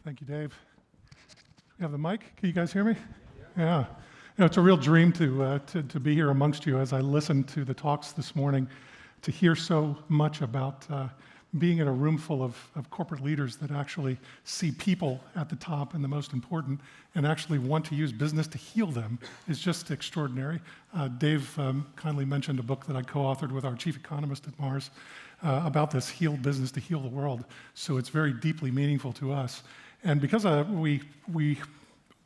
Thank you, Dave. You have the mic? Can you guys hear me? Yeah. You know, it's a real dream to be here amongst you as I listened to the talks this morning, to hear so much about being in a room full of corporate leaders that actually see people at the top and the most important and actually want to use business to heal them is just extraordinary. Dave kindly mentioned a book that I co-authored with our chief economist at Mars about this heal business to heal the world. So it's very deeply meaningful to us. And because we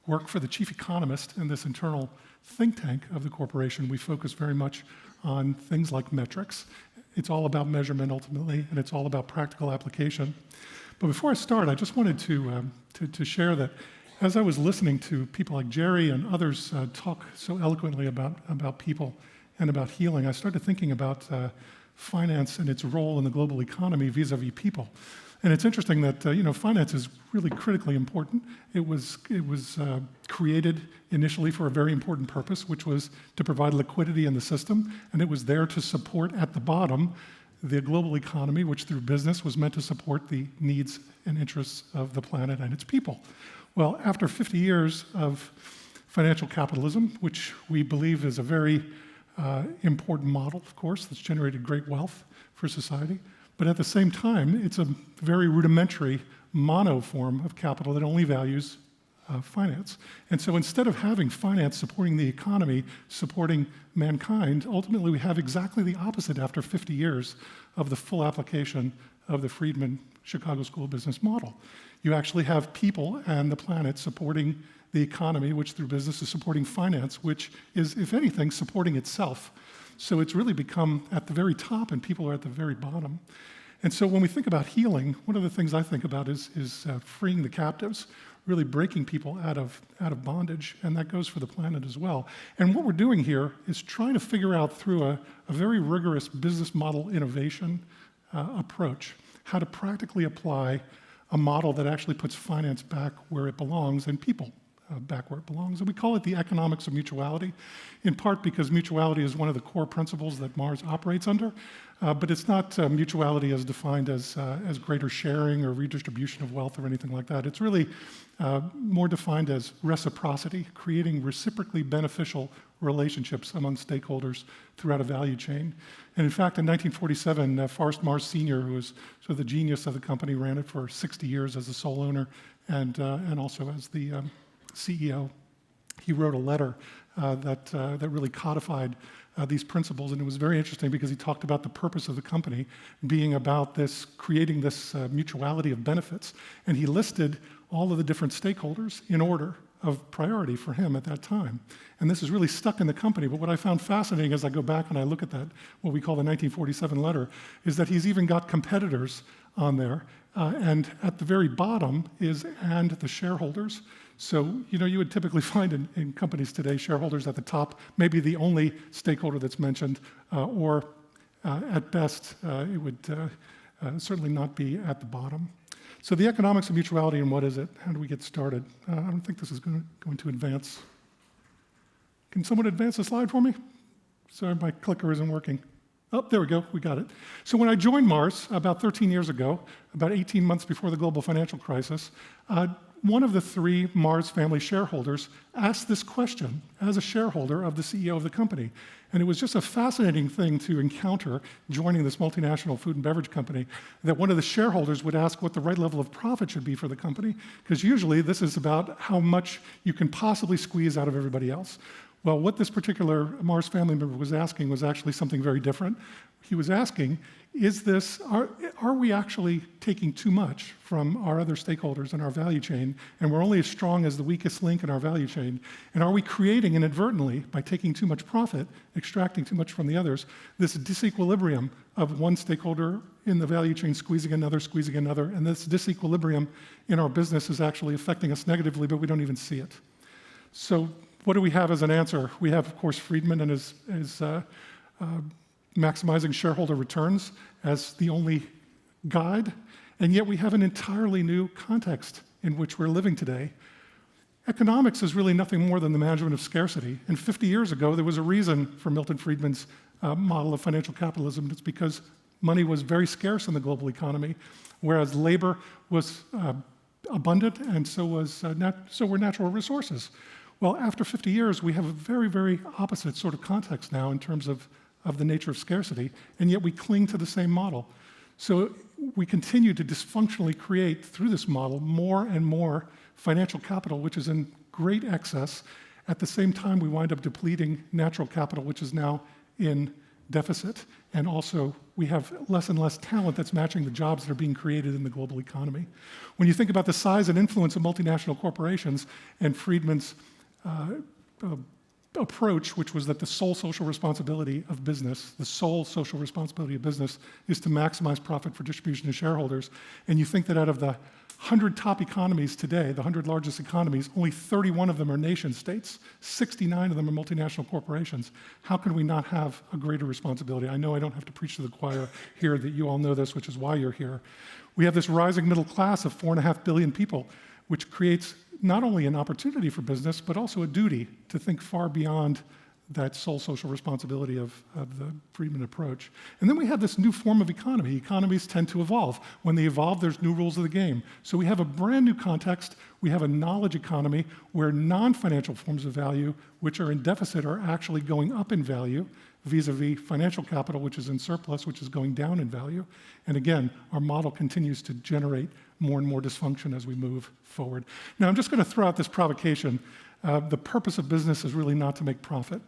work for the chief economist in this internal think tank of the corporation, we focus very much on things like metrics. It's all about measurement ultimately, and it's all about practical application. But before I start, I just wanted to share that as I was listening to people like Jerry and others talk so eloquently about people and about healing, I started thinking about finance and its role in the global economy vis-a-vis people. And it's interesting that finance is really critically important. It was created initially for a very important purpose, which was to provide liquidity in the system, and it was there to support at the bottom the global economy, which through business was meant to support the needs and interests of the planet and its people. Well, after 50 years of financial capitalism, which we believe is a very important model, of course, that's generated great wealth for society, but at the same time, it's a very rudimentary mono form of capital that only values finance. And so instead of having finance supporting the economy, supporting mankind, ultimately we have exactly the opposite after 50 years of the full application of the Friedman Chicago School of Business model. You actually have people and the planet supporting the economy, which through business is supporting finance, which is, if anything, supporting itself. So it's really become at the very top and people are at the very bottom. And so when we think about healing, one of the things I think about is freeing the captives, really breaking people out of bondage, and that goes for the planet as well. And what we're doing here is trying to figure out through a very rigorous business model innovation approach, how to practically apply a model that actually puts finance back where it belongs and people back where it belongs. And we call it the economics of mutuality, in part because mutuality is one of the core principles that Mars operates under, but it's not mutuality as defined as greater sharing or redistribution of wealth or anything like that. It's really more defined as reciprocity, creating reciprocally beneficial relationships among stakeholders throughout a value chain. And in fact, in 1947, Forrest Mars Sr., who was sort of the genius of the company, ran it for 60 years as the sole owner and also as the CEO. He wrote a letter that really codified these principles, and it was very interesting because he talked about the purpose of the company being about this, creating this mutuality of benefits, and he listed all of the different stakeholders in order of priority for him at that time. And this is really stuck in the company, but what I found fascinating as I go back and I look at that, what we call the 1947 letter, is that he's even got competitors on there, and at the very bottom is "and the shareholders." So, you would typically find in companies today, shareholders at the top, maybe the only stakeholder that's mentioned, or at best, it would certainly not be at the bottom. So the economics of mutuality, and what is it? How do we get started? I don't think this is going to advance. Can someone advance the slide for me? Sorry, my clicker isn't working. Oh, there we go, we got it. So when I joined Mars about 13 years ago, about 18 months before the global financial crisis, one of the three Mars family shareholders asked this question as a shareholder of the CEO of the company. And it was just a fascinating thing to encounter joining this multinational food and beverage company, that one of the shareholders would ask what the right level of profit should be for the company, because usually this is about how much you can possibly squeeze out of everybody else. Well, what this particular Mars family member was asking was actually something very different. He was asking, are we actually taking too much from our other stakeholders in our value chain, and we're only as strong as the weakest link in our value chain? And are we creating inadvertently, by taking too much profit, extracting too much from the others, this disequilibrium of one stakeholder in the value chain squeezing another, and this disequilibrium in our business is actually affecting us negatively, but we don't even see it. So what do we have as an answer? We have, of course, Friedman and his maximizing shareholder returns as the only guide, and yet we have an entirely new context in which we're living today. Economics is really nothing more than the management of scarcity, and 50 years ago there was a reason for Milton Friedman's model of financial capitalism. It's because money was very scarce in the global economy, whereas labor was abundant, and so were natural resources. Well, after 50 years, we have a very, very opposite sort of context now in terms of the nature of scarcity, and yet we cling to the same model. So we continue to dysfunctionally create, through this model, more and more financial capital, which is in great excess. At the same time, we wind up depleting natural capital, which is now in deficit. And also, we have less and less talent that's matching the jobs that are being created in the global economy. When you think about the size and influence of multinational corporations and Friedman's approach, which was that the sole social responsibility of business, is to maximize profit for distribution to shareholders. And you think that out of the 100 top economies today, the 100 largest economies, only 31 of them are nation states, 69 of them are multinational corporations. How can we not have a greater responsibility? I know I don't have to preach to the choir here, that you all know this, which is why you're here. We have this rising middle class of 4.5 billion people, which creates not only an opportunity for business, but also a duty to think far beyond that sole social responsibility of the Friedman approach. And then we have this new form of economy. Economies tend to evolve. When they evolve, there's new rules of the game. So we have a brand new context. We have a knowledge economy where non-financial forms of value, which are in deficit, are actually going up in value, vis-a-vis financial capital, which is in surplus, which is going down in value. And again, our model continues to generate more and more dysfunction as we move forward. Now, I'm just going to throw out this provocation. The purpose of business is really not to make profit.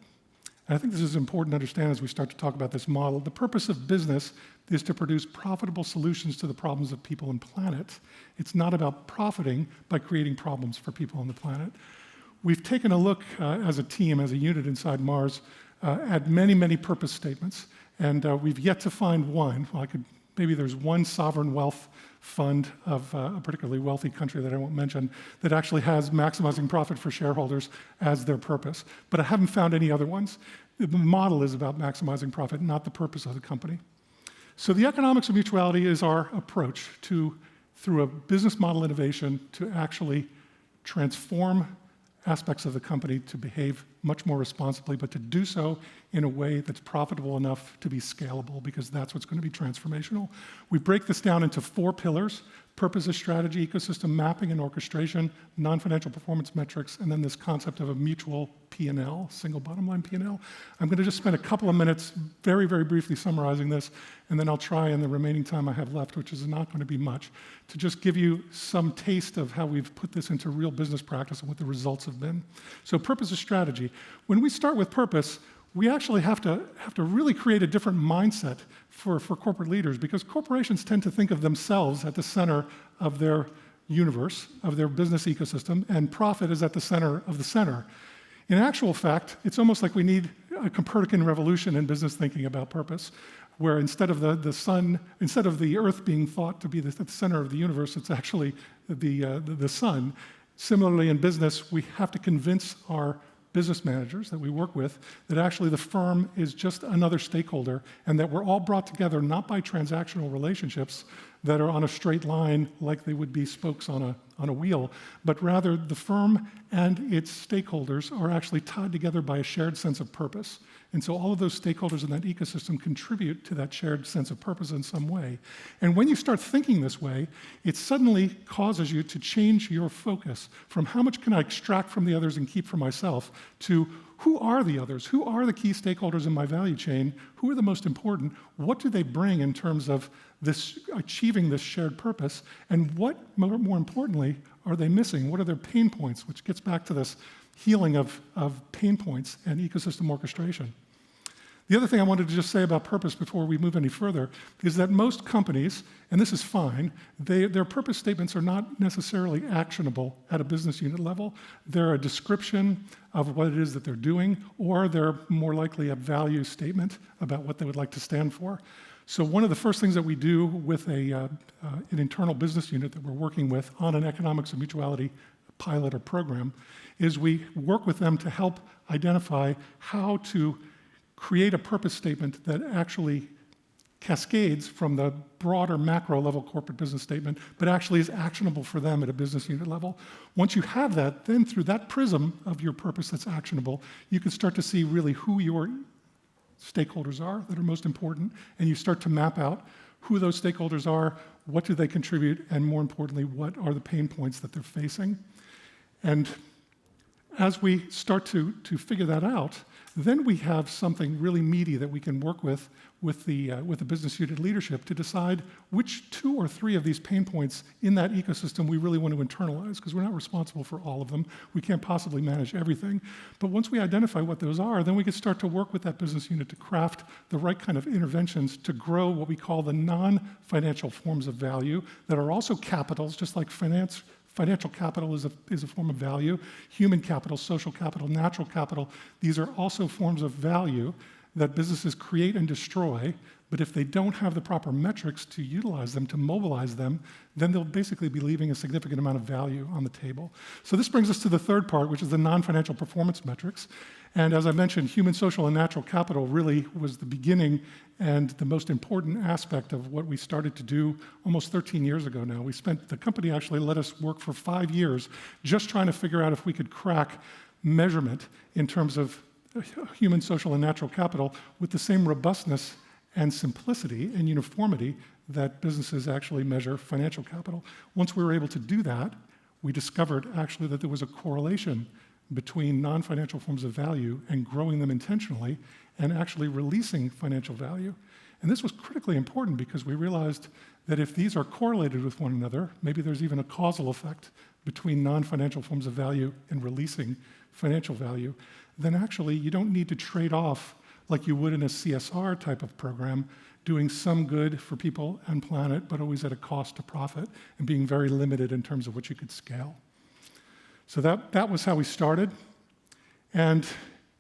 And I think this is important to understand as we start to talk about this model. The purpose of business is to produce profitable solutions to the problems of people and planet. It's not about profiting by creating problems for people on the planet. We've taken a look as a team, as a unit inside Mars, at many, many purpose statements, and we've yet to find one. Well, maybe there's one sovereign wealth fund of a particularly wealthy country that I won't mention that actually has maximizing profit for shareholders as their purpose. But I haven't found any other ones. The model is about maximizing profit, not the purpose of the company. So the economics of mutuality is our approach to, through a business model innovation, to actually transform aspects of the company to behave much more responsibly, but to do so in a way that's profitable enough to be scalable, because that's what's going to be transformational. We break this down into 4 pillars: purpose as strategy, ecosystem mapping and orchestration, non-financial performance metrics, and then this concept of a mutual P&L, single bottom line P&L. I'm going to just spend a couple of minutes very, very briefly summarizing this, and then I'll try in the remaining time I have left, which is not going to be much, to just give you some taste of how we've put this into real business practice and what the results have been. So purpose as strategy. When we start with purpose, we actually have to really create a different mindset for corporate leaders, because corporations tend to think of themselves at the center of their universe, of their business ecosystem, and profit is at the center of the center. In actual fact, it's almost like we need a Copernican revolution in business thinking about purpose, where instead of the Earth being thought to be at the center of the universe, it's actually the sun. Similarly, in business, we have to convince our business managers that we work with that actually the firm is just another stakeholder, and that we're all brought together not by transactional relationships that are on a straight line like they would be spokes on a wheel, but rather the firm and its stakeholders are actually tied together by a shared sense of purpose. And so all of those stakeholders in that ecosystem contribute to that shared sense of purpose in some way. And when you start thinking this way, it suddenly causes you to change your focus from how much can I extract from the others and keep for myself to who are the others? Who are the key stakeholders in my value chain? Who are the most important? What do they bring in terms of this achieving this shared purpose? And what, more importantly, are they missing? What are their pain points? Which gets back to this healing of pain points and ecosystem orchestration. The other thing I wanted to just say about purpose before we move any further is that most companies, and this is fine, their purpose statements are not necessarily actionable at a business unit level. They're a description of what it is that they're doing, or they're more likely a value statement about what they would like to stand for. So one of the first things that we do with an internal business unit that we're working with on an economics of mutuality pilot or program is we work with them to help identify how to create a purpose statement that actually cascades from the broader macro level corporate business statement, but actually is actionable for them at a business unit level. Once you have that, then through that prism of your purpose that's actionable, you can start to see really who your stakeholders are that are most important, and you start to map out who those stakeholders are, what do they contribute, and more importantly, what are the pain points that they're facing. And as we start to figure that out, then we have something really meaty that we can work with the business unit leadership to decide which 2 or 3 of these pain points in that ecosystem we really want to internalize, because we're not responsible for all of them. We can't possibly manage everything. But once we identify what those are, then we can start to work with that business unit to craft the right kind of interventions to grow what we call the non-financial forms of value that are also capitals, just like finance. Financial capital is a form of value. Human capital, social capital, natural capital, these are also forms of value that businesses create and destroy, but if they don't have the proper metrics to utilize them, to mobilize them, then they'll basically be leaving a significant amount of value on the table. So this brings us to the third part, which is the non-financial performance metrics. And as I mentioned, human, social, and natural capital really was the beginning and the most important aspect of what we started to do almost 13 years ago now. The company actually let us work for 5 years just trying to figure out if we could crack measurement in terms of human, social, and natural capital with the same robustness and simplicity and uniformity that businesses actually measure financial capital. Once we were able to do that, we discovered actually that there was a correlation between non-financial forms of value and growing them intentionally and actually releasing financial value. And this was critically important because we realized that if these are correlated with one another, maybe there's even a causal effect between non-financial forms of value and releasing financial value, then actually you don't need to trade off like you would in a CSR type of program, doing some good for people and planet, but always at a cost to profit and being very limited in terms of what you could scale. So that was how we started. And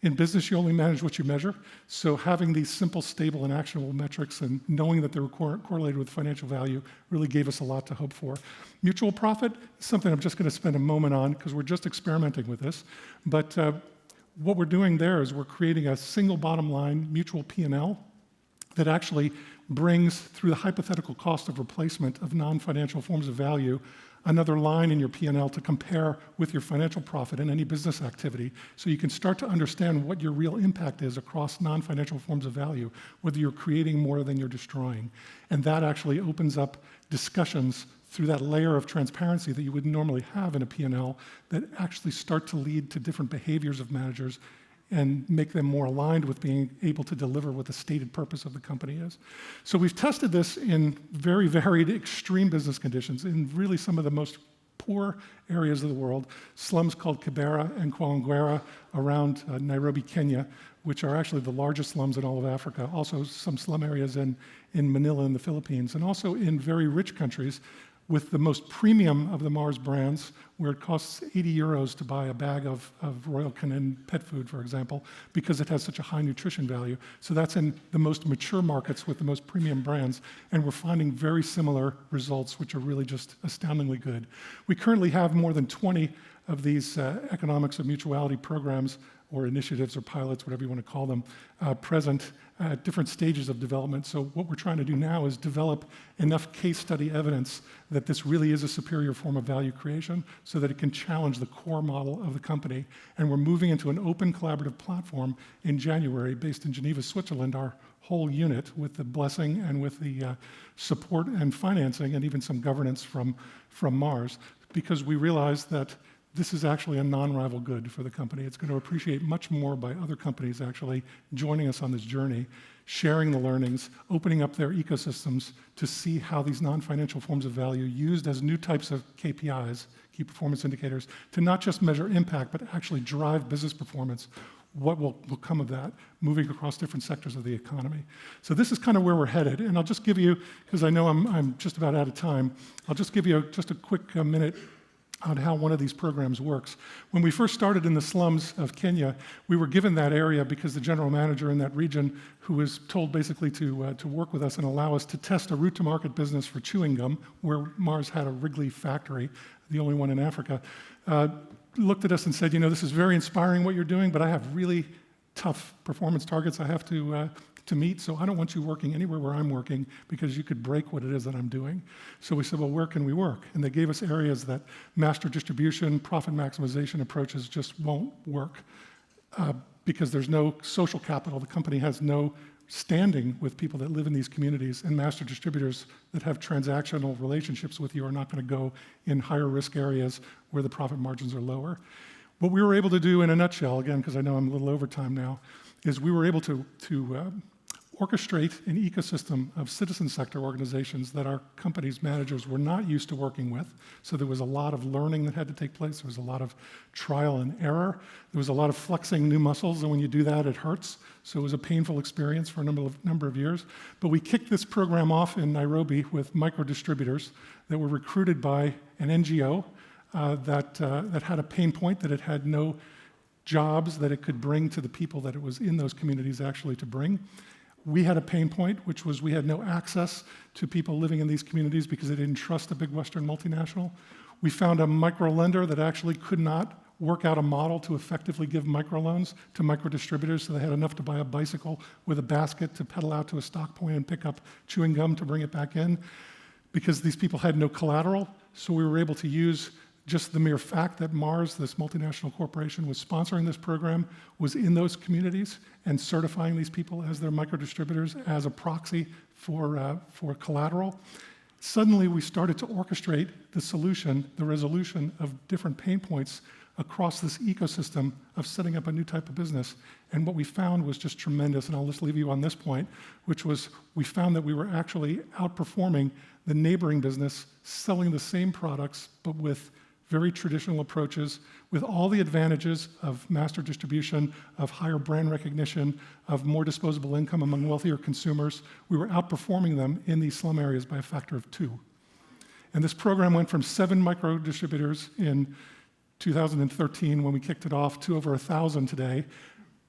in business, you only manage what you measure. So having these simple, stable, and actionable metrics and knowing that they were correlated with financial value really gave us a lot to hope for. Mutual profit is something I'm just going to spend a moment on because we're just experimenting with this. But what we're doing there is we're creating a single bottom line mutual P&L that actually brings, through the hypothetical cost of replacement of non-financial forms of value, another line in your P&L to compare with your financial profit in any business activity, so you can start to understand what your real impact is across non-financial forms of value, whether you're creating more than you're destroying. And that actually opens up discussions through that layer of transparency that you wouldn't normally have in a P&L that actually start to lead to different behaviors of managers and make them more aligned with being able to deliver what the stated purpose of the company is. So we've tested this in very varied, extreme business conditions in really some of the most poor areas of the world, slums called Kibera and Kwangwera around Nairobi, Kenya, which are actually the largest slums in all of Africa, also some slum areas in Manila in the Philippines, and also in very rich countries with the most premium of the Mars brands, where it costs 80 euros to buy a bag of Royal Canin pet food, for example, because it has such a high nutrition value. So that's in the most mature markets with the most premium brands, and we're finding very similar results, which are really just astoundingly good. We currently have more than 20 of these economics of mutuality programs or initiatives or pilots, whatever you want to call them, present at different stages of development. So what we're trying to do now is develop enough case study evidence that this really is a superior form of value creation so that it can challenge the core model of the company. And we're moving into an open collaborative platform in January based in Geneva, Switzerland, our whole unit, with the blessing and with the support and financing and even some governance from Mars, because we realize that this is actually a non-rival good for the company. It's going to appreciate much more by other companies actually joining us on this journey, sharing the learnings, opening up their ecosystems to see how these non-financial forms of value used as new types of KPIs, key performance indicators, to not just measure impact, but actually drive business performance. What will come of that, moving across different sectors of the economy. So this is kind of where we're headed. And I'll just give you, because I know I'm just about out of time, I'll just give you just a quick minute on how one of these programs works. When we first started in the slums of Kenya, we were given that area because the general manager in that region, who was told basically to work with us and allow us to test a route-to-market business for chewing gum, where Mars had a Wrigley factory, the only one in Africa, looked at us and said, this is very inspiring what you're doing, but I have really tough performance targets I have to meet, so I don't want you working anywhere where I'm working because you could break what it is that I'm doing. So we said, well, where can we work? And they gave us areas that master distribution, profit maximization approaches just won't work because there's no social capital. The company has no standing with people that live in these communities, and master distributors that have transactional relationships with you are not going to go in higher risk areas where the profit margins are lower. What we were able to do in a nutshell, again, because I know I'm a little over time now, is we were able to orchestrate an ecosystem of citizen sector organizations that our company's managers were not used to working with. So there was a lot of learning that had to take place. There was a lot of trial and error. There was a lot of flexing new muscles, and when you do that, it hurts. So it was a painful experience for a number of years. But we kicked this program off in Nairobi with micro distributors that were recruited by an NGO that had a pain point, that it had no jobs that it could bring to the people that it was in those communities actually to bring. We had a pain point, which was we had no access to people living in these communities because they didn't trust a big Western multinational. We found a micro lender that actually could not work out a model to effectively give microloans to micro distributors, so they had enough to buy a bicycle with a basket to pedal out to a stock point and pick up chewing gum to bring it back in, because these people had no collateral. So we were able to use just the mere fact that Mars, this multinational corporation, was sponsoring this program, was in those communities and certifying these people as their micro-distributors as a proxy for collateral. Suddenly, we started to orchestrate the solution, the resolution of different pain points across this ecosystem of setting up a new type of business. And what we found was just tremendous, and I'll just leave you on this point, which was we found that we were actually outperforming the neighboring business, selling the same products, but with very traditional approaches, with all the advantages of master distribution, of higher brand recognition, of more disposable income among wealthier consumers. We were outperforming them in these slum areas by a factor of 2. And this program went from 7 micro distributors in 2013 when we kicked it off to over 1,000 today.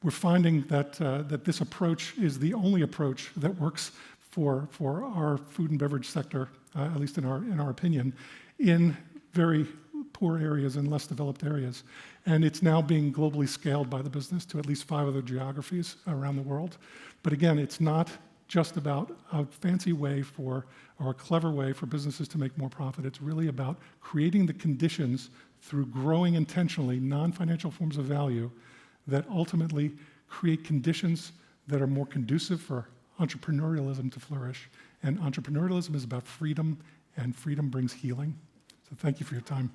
We're finding that this approach is the only approach that works for our food and beverage sector, at least in our opinion, in very poor areas and less developed areas. And it's now being globally scaled by the business to at least 5 other geographies around the world. But again, it's not just about a fancy way or a clever way for businesses to make more profit. It's really about creating the conditions through growing intentionally non-financial forms of value that ultimately create conditions that are more conducive for entrepreneurialism to flourish. And entrepreneurialism is about freedom, and freedom brings healing. So thank you for your time.